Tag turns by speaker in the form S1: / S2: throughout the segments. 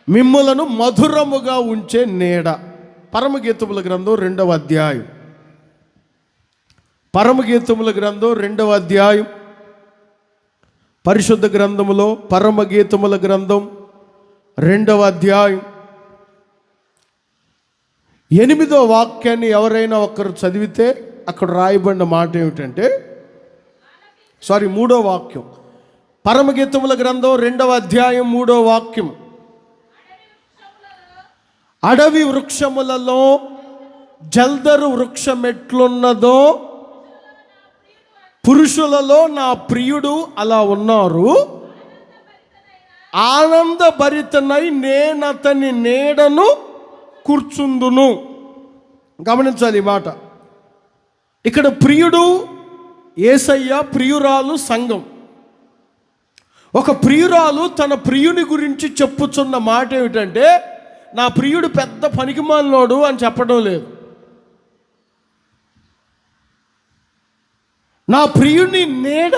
S1: మిమ్ములను మధురముగా ఉంచే నీడ. పరమగీతముల గ్రంథం 2వ అధ్యాయం. పరమగీతముల గ్రంథం 2వ అధ్యాయం. పరిశుద్ధ గ్రంథములో పరమగీతముల గ్రంథం 2వ అధ్యాయం 8వ వాక్యాన్ని ఎవరైనా ఒకరు చదివితే అక్కడ రాయబడిన మాట ఏమిటంటే, 3వ వాక్యం. పరమగీతముల గ్రంథం 2వ అధ్యాయం 3వ వాక్యం. అడవి వృక్షములలో జల్దరు వృక్షం ఎట్లున్నదో పురుషులలో నా ప్రియుడు అలా ఉన్నారు. ఆనందభరితనై నేనతని నీడను కూర్చుందును. గమనించాలి ఈ మాట. ఇక్కడ ప్రియుడు యేసయ్య, ప్రియురాలు సంఘం. ఒక ప్రియురాలు తన ప్రియుని గురించి చెప్పుచున్న మాట ఏమిటంటే, నా ప్రియుడు పెద్ద పనికిమాలినోడు అని చెప్పడం లేదు. నా ప్రియుని నీడ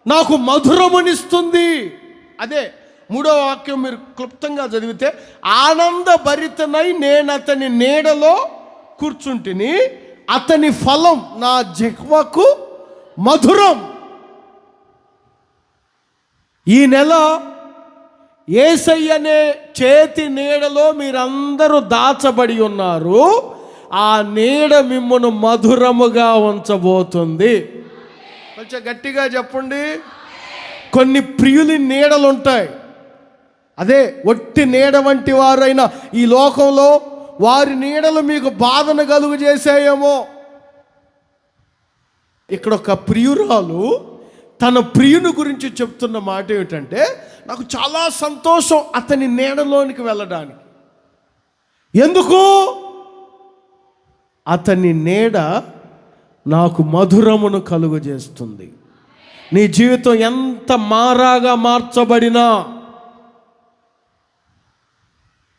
S1: నాకు మధురమునిస్తుంది. అదే 3వ వాక్యం మీరు క్లుప్తంగా చదివితే, ఆనందభరితనై నేను అతని నీడలో కూర్చుంటిని, అతని ఫలం నా జిహ్వకు మధురం. ఈ నెల యేసయ్యనే చేతి నీడలో మీరందరూ దాచబడి ఉన్నారు. ఆ నీడ మిమ్మును మధురముగా ఉంచబోతుంది. కొంచెం గట్టిగా చెప్పండి. కొన్ని ప్రియుని నీడలు ఉంటాయి. అదే ఒట్టి నీడ వంటి వారైనా ఈ లోకంలో వారి నీడలు మీకు బాధను కలుగు చేసేయేమో. ఇక్కడ ఒక ప్రియురాలు తన ప్రియుని గురించి చెప్తున్న మాట ఏమిటంటే, నాకు చాలా సంతోషం అతని నీడలోనికి వెళ్ళడానికి. ఎందుకు? అతని నీడ నాకు మధురమును కలుగజేస్తుంది. నీ జీవితం ఎంత మారాగా మార్చబడినా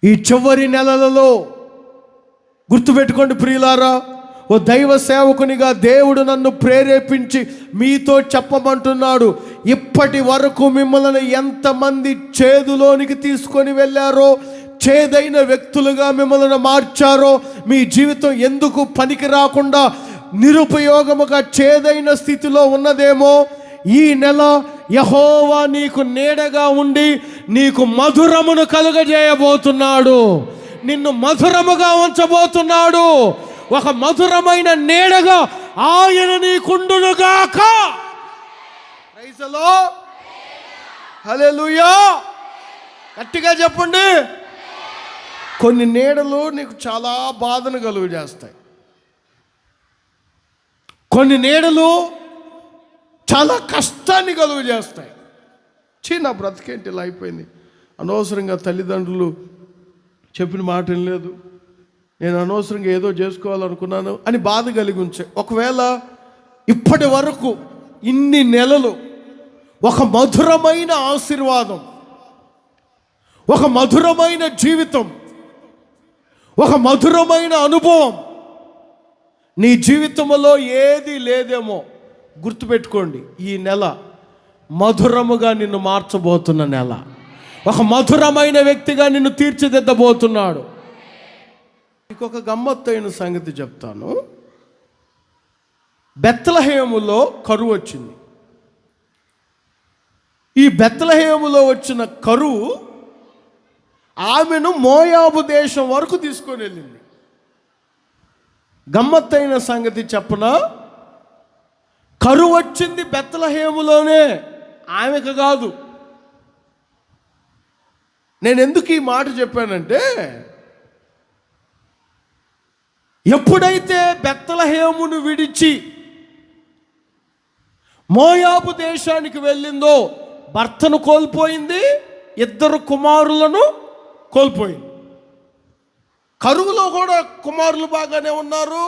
S1: ఈ చివరి నెలలలో గుర్తుపెట్టుకోండి ప్రియులారా, ఓ దైవ సేవకునిగా దేవుడు నన్ను ప్రేరేపించి మీతో చెప్పమంటున్నాడు. ఇప్పటి వరకు మిమ్మల్ని ఎంతమంది చేదులోనికి తీసుకొని వెళ్ళారో, చేదైన వ్యక్తులుగా మిమ్మల్ని మార్చారో, మీ జీవితం ఎందుకు పనికి రాకుండా నిరుపయోగముగా చేదైన స్థితిలో ఉన్నదేమో, ఈ నెల యెహోవా నీకు నీడగా ఉండి నీకు మధురమును కలుగజేయబోతున్నాడు. నిన్ను మధురముగా ఉంచబోతున్నాడు. ఒక మధురమైన నీడగా ఆయన నీకుండునుగాక. Praise the Lord. హల్లెలూయా. గట్టిగా చెప్పండి. కొన్ని నీడలు నీకు చాలా బాధను కలుగు చేస్తాయి. కొన్ని నీడలు చాలా కష్టాన్ని కలుగు చేస్తాయి. నా బ్రతికేంటి ఇలా అయిపోయింది, అనవసరంగా తల్లిదండ్రులు చెప్పిన మాట లేదు, నేను అనవసరంగా ఏదో చేసుకోవాలనుకున్నాను అని బాధ కలిగి ఉంచే. ఒకవేళ ఇప్పటి వరకు ఇన్ని నెలలు ఒక మధురమైన ఆశీర్వాదం, ఒక మధురమైన జీవితం, ఒక మధురమైన అనుభవం నీ జీవితంలో ఏది లేదేమో, గుర్తుపెట్టుకోండి, ఈ నెల మధురముగా నిన్ను మార్చబోతున్న నెల. ఒక మధురమైన వ్యక్తిగా నిన్ను తీర్చిదిద్దబోతున్నాడు. ఇంకొక గమ్మత్తైన సంగతి చెప్తాను. బెత్లెహేములో కరువు వచ్చింది. ఈ బెత్లెహేములో వచ్చిన కరువు ఆమెను మోయాబు దేశం వరకు తీసుకొని వెళ్ళింది. గమ్మత్తైన సంగతి చెప్పనా, కరువు వచ్చింది బెత్లెహేములోనే, ఆమెకు కాదు. నేను ఎందుకు ఈ మాట చెప్పానంటే, ఎప్పుడైతే బెత్లెహేమును విడిచి మోయాబు దేశానికి వెళ్ళిందో, భర్తను కోల్పోయింది, 2 కుమారులను కోల్పోయింది. కరువులో కూడా కుమారులు బాగానే ఉన్నారు,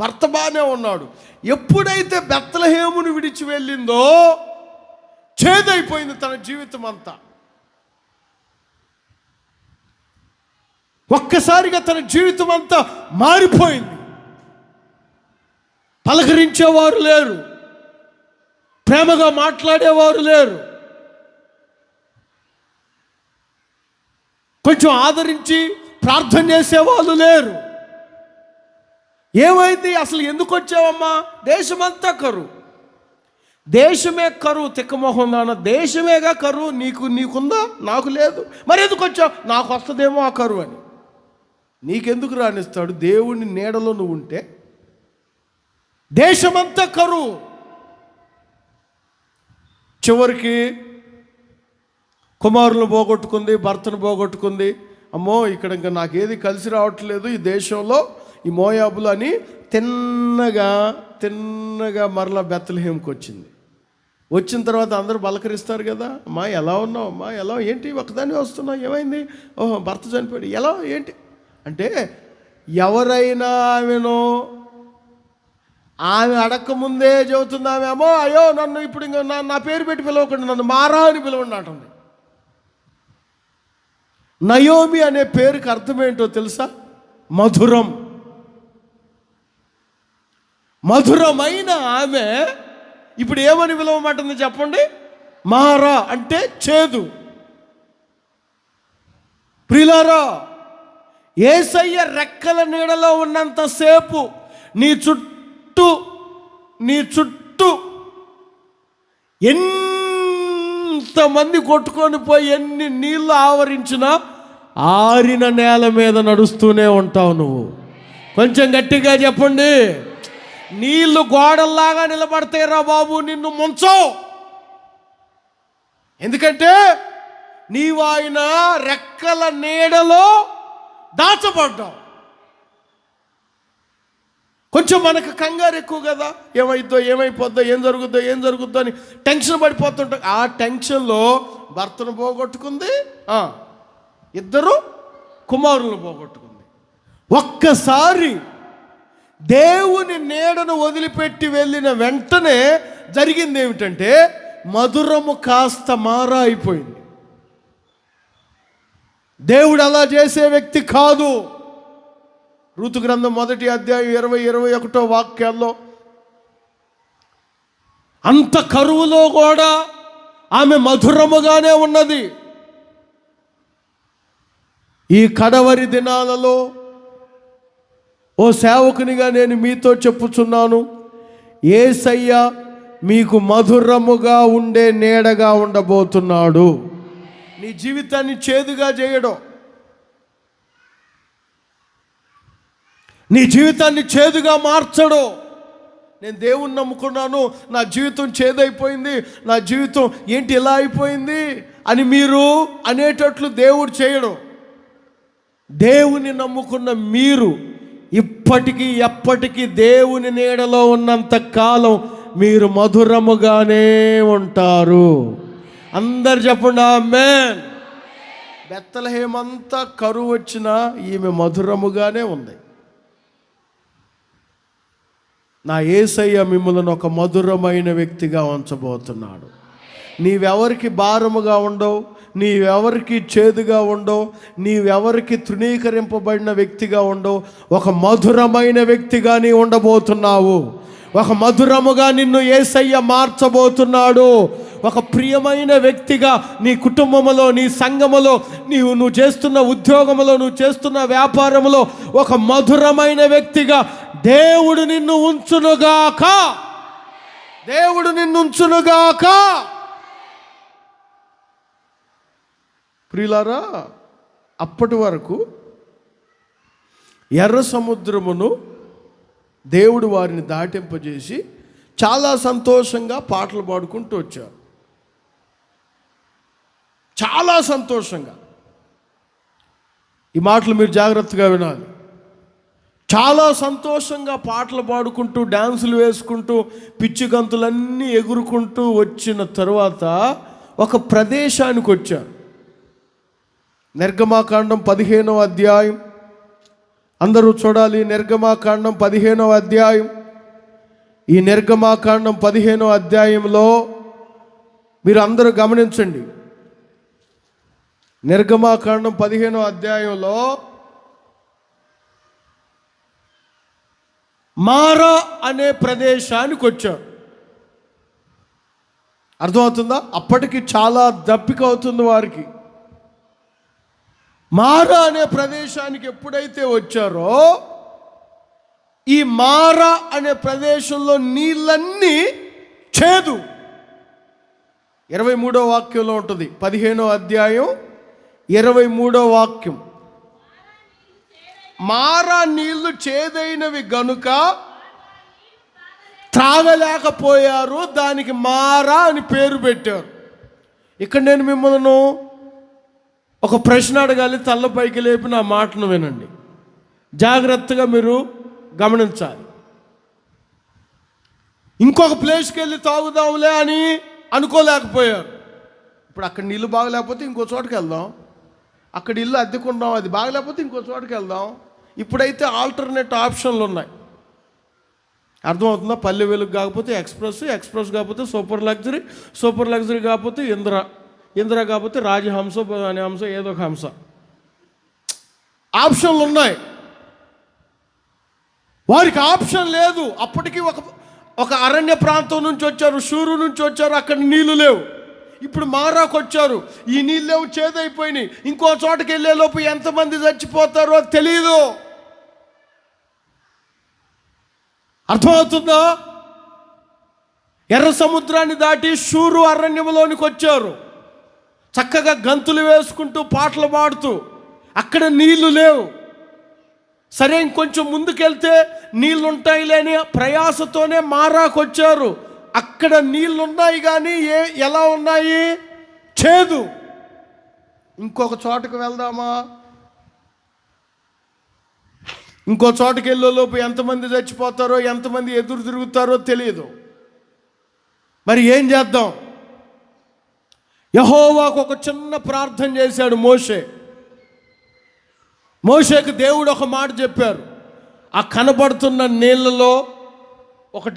S1: భర్త బాగానే ఉన్నాడు. ఎప్పుడైతే బెత్లెహేమును విడిచి వెళ్ళిందో చేదైపోయింది తన జీవితం అంతా. ఒక్కసారిగా తన జీవితం అంతా మారిపోయింది. పలకరించేవారు లేరు, ప్రేమగా మాట్లాడేవారు లేరు. కొంచెం ఆదరించి ప్రార్థన చేసేవాళ్ళు లేరు. ఏమైంది, అసలు ఎందుకు వచ్చావమ్మా? దేశమంతా కరువు. దేశమే కరువు. తిక్కమోహం నాన్న, దేశమేగా కరువు. నీకుందా? నాకు లేదు. మరి ఎందుకు వచ్చావు? నాకు వస్తుందేమో ఆ కరువు అని. నీకెందుకు రానిస్తాడు? దేవుని నీడలో నువ్వు ఉంటే. దేశమంతా కరువు. చివరికి కుమారులను పోగొట్టుకుంది, భర్తను పోగొట్టుకుంది. అమ్మో, ఇక్కడ ఇంకా నాకేది కలిసి రావట్లేదు ఈ దేశంలో, ఈ మోయాబులు అని తిన్నగా మరలా బెత్లెహేంకి వచ్చింది. వచ్చిన తర్వాత అందరూ పలకరిస్తారు కదా, అమ్మా ఎలా ఉన్నావు, అమ్మా ఎలా, ఏంటి ఒకదాన్ని వస్తున్నావు, ఏమైంది? ఓహో, భర్త చనిపోయాడు, ఎలా, ఏంటి అంటే, ఎవరైనా ఆమె అడక్కముందే చెబుతుంది. ఆమె అమ్మో, అయ్యో నన్ను ఇప్పుడు ఇంకా నా పేరు పెట్టి పిలవకండి, నన్ను మారా అని పిలవండి అంటుంది. నయోమి అనే పేరుకి అర్థం ఏంటో తెలుసా? మధురం. మధురమైన ఆమె ఇప్పుడు ఏమని పిలవమంటుంది చెప్పండి? మారా అంటే చేదు. ప్రియులారా, యేసయ్య రెక్కల నీడలో ఉన్నంతసేపు నీ చుట్టూ ఎంతమంది కొట్టుకొని పోయి ఎన్ని నీళ్ళు ఆవరించినా ఆరిన నేల మీద నడుస్తూనే ఉంటావు నువ్వు. కొంచెం గట్టిగా చెప్పండి. నీళ్లు గోడల్లాగా నిలబడతాయి రా బాబు, నిన్ను ముంచవు. ఎందుకంటే నీవు ఆయన రెక్కల నీడలో దాచబడ్డావు. కొంచెం మనకు కంగారు ఎక్కువ కదా, ఏమైపోద్దో ఏం జరుగుద్దో అని టెన్షన్ పడిపోతుంటాం. ఆ టెన్షన్లో భర్తను పోగొట్టుకుంది, ఇద్దరు కుమారులను పోగొట్టుకుంది. ఒక్కసారి దేవుని నీడను వదిలిపెట్టి వెళ్ళిన వెంటనే జరిగింది ఏమిటంటే, మధురము కాస్త మారా అయిపోయింది. దేవుడు అలా చేసే వ్యక్తి కాదు. ఋతు గ్రంథం 1వ అధ్యాయం 20-21 వాక్యాల్లో, అంత కరువులో కూడా ఆమె మధురముగానే ఉన్నది. ఈ కడవరి దినాలలో ఓ సేవకునిగా నేను మీతో చెప్పుచున్నాను, యేసయ్య మీకు మధురముగా ఉండే నీడగా ఉండబోతున్నాడు. నీ జీవితాన్ని చేదుగా చేయడం, నీ జీవితాన్ని చేదుగా మార్చడం. నేను దేవుణ్ణి నమ్ముకున్నాను, నా జీవితం చేదైపోయింది, నా జీవితం ఏంటి ఇలా అయిపోయింది అని మీరు అనేటట్లు దేవుడు చేయడం. దేవుని నమ్ముకున్న మీరు ఇప్పటికీ ఎప్పటికీ దేవుని నీడలో ఉన్నంత కాలం మీరు మధురముగానే ఉంటారు. అందరు చెప్పండి ఆమేన్. బెత్లెహేమంతా కరువు వచ్చినా ఈమె మధురముగానే ఉంది. నా యేసయ్య మిమ్మల్ని ఒక మధురమైన వ్యక్తిగా ఉంచబోతున్నాడు. నీవెవరికి భారముగా ఉండవు, నీవెవరికి చేదుగా ఉండవు, నీవెవరికి తృణీకరింపబడిన వ్యక్తిగా ఉండవు. ఒక మధురమైన వ్యక్తిగా నీ ఉండబోతున్నావు. ఒక మధురముగా నిన్ను యేసయ్య మార్చబోతున్నాడు. ఒక ప్రియమైన వ్యక్తిగా నీ కుటుంబములో, నీ సంఘములో, నువ్వు చేస్తున్న ఉద్యోగములో, నువ్వు చేస్తున్న వ్యాపారములో ఒక మధురమైన వ్యక్తిగా దేవుడు నిన్ను ఉంచునుగాక. దేవుడు నిన్ను ఉంచునుగాక. ప్రియులారా, అప్పటి వరకు ఎర్ర సముద్రమును దేవుడు వారిని దాటింపజేసి చాలా సంతోషంగా పాటలు పాడుకుంటూ వచ్చారు. చాలా సంతోషంగా. ఈ మాటలు మీరు జాగ్రత్తగా వినాలి. చాలా సంతోషంగా పాటలు పాడుకుంటూ, డ్యాన్సులు వేసుకుంటూ, పిచ్చి గంతులన్నీ ఎగురుకుంటూ వచ్చిన తరువాత ఒక ప్రదేశానికి వచ్చారు. నిర్గమాకాండం 15వ అధ్యాయం అందరూ చూడాలి. నిర్గమాకాండం 15వ అధ్యాయం. ఈ నిర్గమాకాండం 15వ అధ్యాయంలో మీరు అందరూ గమనించండి. నిర్గమాకాండం 15వ అధ్యాయంలో మారా అనే ప్రదేశానికి వచ్చారు. అర్థమవుతుందా? అప్పటికి చాలా దప్పిక అవుతుంది వారికి. మారా అనే ప్రదేశానికి ఎప్పుడైతే వచ్చారో, ఈ మారా అనే ప్రదేశంలో నీళ్ళన్నీ చేదు. 23వ వాక్యంలో ఉంటుంది, 15వ అధ్యాయం 23వ వాక్యం. మారా నీళ్లు చేదైనవి గనుక త్రాగలేకపోయారు, దానికి మారా అని పేరు పెట్టారు. ఇక్కడ నేను మిమ్మల్ని ఒక ప్రశ్న అడగాలి, తల్లపైకి లేపి నా మాటను వినండి, జాగ్రత్తగా మీరు గమనించాలి. ఇంకొక ప్లేస్కి వెళ్ళి తాగుదాంలే అని అనుకోలేకపోయారు. ఇప్పుడు అక్కడ నీళ్ళు బాగలేకపోతే ఇంకో చోటుకి వెళ్దాం, అక్కడ ఇల్లు అద్దెకుందాం, అది బాగలేకపోతే ఇంకో చోటుకి వెళ్దాం. ఇప్పుడైతే ఆల్టర్నేట్ ఆప్షన్లు ఉన్నాయి. అర్థమవుతుందా? పల్లె వెలుగు కాకపోతే ఎక్స్ప్రెస్, ఎక్స్ప్రెస్ కాకపోతే సూపర్ లగ్జరీ, సూపర్ లగ్జరీ కాకపోతే ఇందిరా కాకపోతే రాజహంస అనే హంస, ఏదో ఒక హంస. ఆప్షన్లు ఉన్నాయి. వారికి ఆప్షన్ లేదు. అప్పటికి ఒక అరణ్య ప్రాంతం నుంచి వచ్చారు, షూరు నుంచి వచ్చారు, అక్కడ నీళ్లు లేవు. ఇప్పుడు మారాకు వచ్చారు, ఈ నీళ్ళేమో చేదైపోయినాయి. ఇంకో చోటకి వెళ్ళే లోపు ఎంతమంది చచ్చిపోతారో తెలియదు. అర్థమవుతుందా? ఎర్ర సముద్రాన్ని దాటి షూరు అరణ్యంలోనికి వచ్చారు, చక్కగా గంతులు వేసుకుంటూ పాటలు పాడుతూ. అక్కడ నీళ్లు లేవు. సరే ఇంకొంచెం ముందుకెళ్తే నీళ్ళుంటాయిలే అని ప్రయాసతోనే మారాకు వచ్చారు. అక్కడ నీళ్ళున్నాయి కానీ ఎలా ఉన్నాయి? చేదు. ఇంకొక చోటకు వెళ్దామా? ఇంకో చోటకి వెళ్ళేలోపు ఎంతమంది చచ్చిపోతారో, ఎంతమంది ఎదురు తిరుగుతారో తెలియదు. మరి ఏం చేద్దాం? యెహోవాకు ఒక చిన్న ప్రార్థన చేశాడు మోషేకు దేవుడు ఒక మాట చెప్పారు, ఆ కనబడుతున్న నీళ్ళలో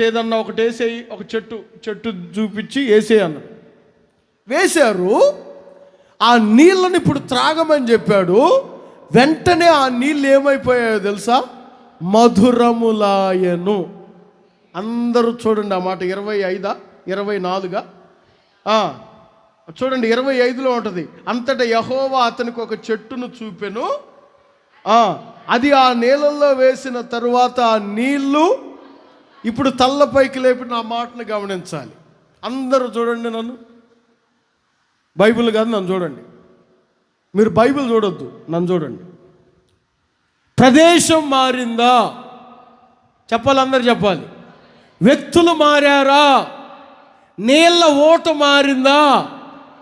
S1: ఏదన్నా ఒకటి వేసేయి, ఒక చెట్టు చూపించి వేసేయి అన్నాడు. వేశారు. ఆ నీళ్ళని ఇప్పుడు త్రాగమని చెప్పాడు. వెంటనే ఆ నీళ్ళు ఏమైపోయాయో తెలుసా? మధురములాయను. అందరూ చూడండి ఆ మాట. 25 24 చూడండి, 25లో ఉంటుంది. అంతటా యెహోవా అతనికి ఒక చెట్టును చూపెను, అది ఆ నీళ్ళల్లో వేసిన తరువాత ఆ నీళ్లు. ఇప్పుడు తల్లపైకి లేపి నా మాటను గమనించాలి. అందరూ చూడండి, నన్ను, బైబిల్ కాదు నన్ను చూడండి. మీరు బైబిల్ చూడొద్దు, నన్ను చూడండి. ప్రదేశం మారిందా? చెప్పాలి, అందరు చెప్పాలి. వ్యక్తులు మారారా? నీళ్ళ ఓట మారిందా?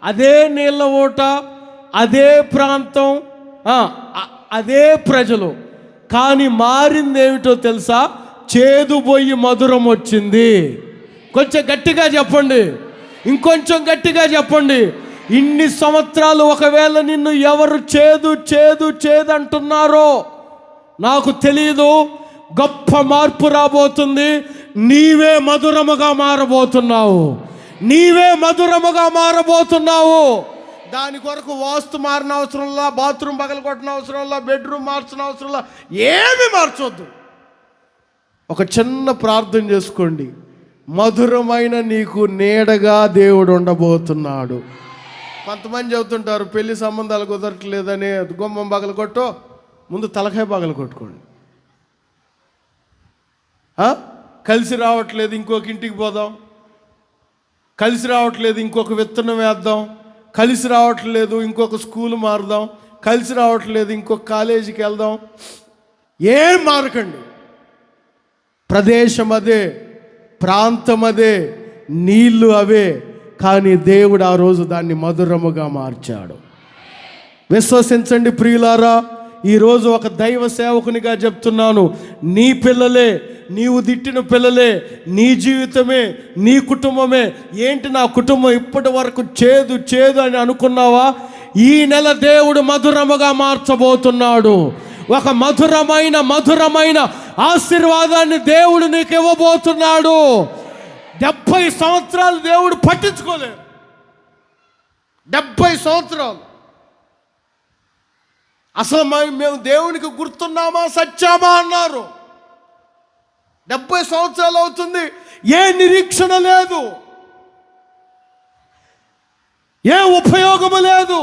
S1: అదే నీళ్ళ ఓట, అదే ప్రాంతం, అదే ప్రజలు. కానీ మారిందేమిటో తెలుసా? చేదు పోయి మధురం వచ్చింది. కొంచెం గట్టిగా చెప్పండి, ఇంకొంచెం గట్టిగా చెప్పండి. ఇన్ని సంవత్సరాలు ఒకవేళ నిన్ను ఎవరు చేదు అంటున్నారో నాకు తెలియదు. గొప్ప మార్పు రాబోతుంది. నీవే మధురముగా మారబోతున్నావు. దాని కొరకు వాస్తు మారిన అవసరంలా, బాత్రూమ్ పగలు కొట్టిన అవసరంలా, బెడ్రూమ్ మార్చిన అవసరంలా, ఏమి మార్చొద్దు. ఒక చిన్న ప్రార్థన చేసుకోండి. మధురమైన నీకు నీడగా దేవుడు ఉండబోతున్నాడు. కొంతమంది చెబుతుంటారు పెళ్లి సంబంధాలు కుదరట్లేదని, గుమ్మం పగలు కొట్టో, ముందు తలకాయ పగలు కొట్టుకోండి. కలిసి రావట్లేదు, ఇంకొక ఇంటికి పోదాం. కలిసి రావట్లేదు, ఇంకొక విత్తనం వేద్దాం. కలిసి రావట్లేదు, ఇంకొక స్కూల్ మారుదాం. కలిసి రావట్లేదు, ఇంకొక కాలేజీకి వెళ్దాం. ఏం మారకండి. ప్రదేశం అదే, ప్రాంతం అదే, నీళ్లు అవే. కానీ దేవుడు ఆ రోజు దాన్ని మధురముగా మార్చాడు. విశ్వసించండి ప్రియులారా. ఈరోజు ఒక దైవ సేవకునిగా చెప్తున్నాను, నీ పిల్లలే, నీవు దిట్టిన పిల్లలే, నీ జీవితమే, నీ కుటుంబమే. ఏంటి నా కుటుంబం ఇప్పటి వరకు చేదు అని అనుకున్నావా? ఈ నెల దేవుడు మధురముగా మార్చబోతున్నాడు. ఒక మధురమైన ఆశీర్వాదాన్ని దేవుడు నీకు ఇవ్వబోతున్నాడు. 70 సంవత్సరాలు దేవుడు పట్టించుకోలేడు. 70 సంవత్సరాలు అసలు మేము దేవునికి గుర్తున్నామా, సచ్చామా అన్నారు. 70 సంవత్సరాలు అవుతుంది, ఏ నిరీక్షణ లేదు, ఏ ఉపయోగము లేదు.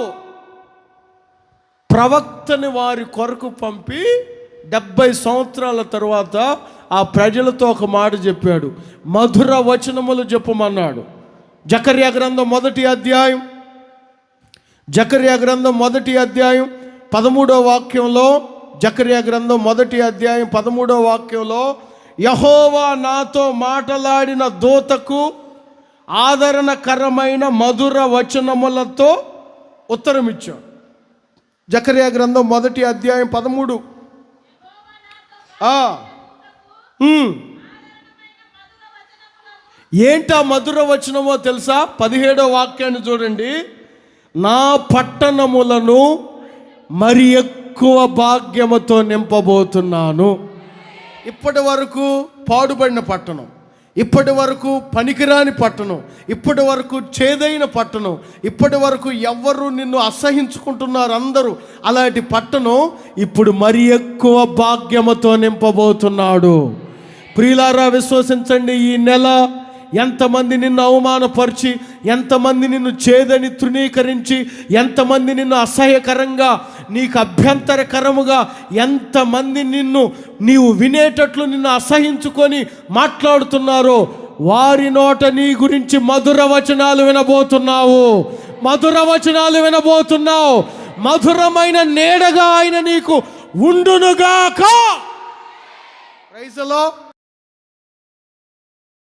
S1: ప్రవక్తని వారి కొరకు పంపి 70 సంవత్సరాల తరువాత ఆ ప్రజలతో ఒక మాట చెప్పాడు. మధుర వచనములు చెప్పమన్నాడు. జకర్యా గ్రంథం మొదటి అధ్యాయం 13వ వాక్యంలో, జకర్యా గ్రంథం మొదటి అధ్యాయం 13వ వాక్యంలో, యెహోవా నాతో మాటలాడిన దూతకు ఆదరణకరమైన మధుర వచనములతో ఉత్తరం ఇచ్చాడు. జకర్యా గ్రంథం మొదటి అధ్యాయం 13. ఏంటా మధుర వచనమో తెలుసా? 17వ వాక్యాన్ని చూడండి. నా పట్టణములను మరి ఎక్కువ భాగ్యముతో నింపబోతున్నాను. ఇప్పటి వరకు పాడుబడిన పట్టణం, ఇప్పటి వరకు పనికిరాని పట్టణం, ఇప్పటి వరకు చేదైన పట్టణం, ఇప్పటి వరకు ఎవ్వరు నిన్ను అసహించుకుంటున్నారు అందరూ, అలాంటి పట్టణం ఇప్పుడు మరి ఎక్కువ భాగ్యముతో నింపబోతున్నాడు. ప్రియులారా, విశ్వసించండి. ఈ నెల ఎంతమంది నిన్ను అవమానపరిచి, ఎంతమంది నిన్ను చేదని తృణీకరించి, ఎంతమంది నిన్ను అసహ్యకరంగా, నీకు అభ్యంతరకరముగా ఎంతమంది నీవు వినేటట్లు నిన్ను అసహించుకొని మాట్లాడుతున్నారో, వారి నోట నీ గురించి మధుర వచనాలు వినబోతున్నావు. మధుర వచనాలు వినబోతున్నావు. మధురమైన నీడగా ఆయన నీకు ఉండునుగాక. Praise the lord.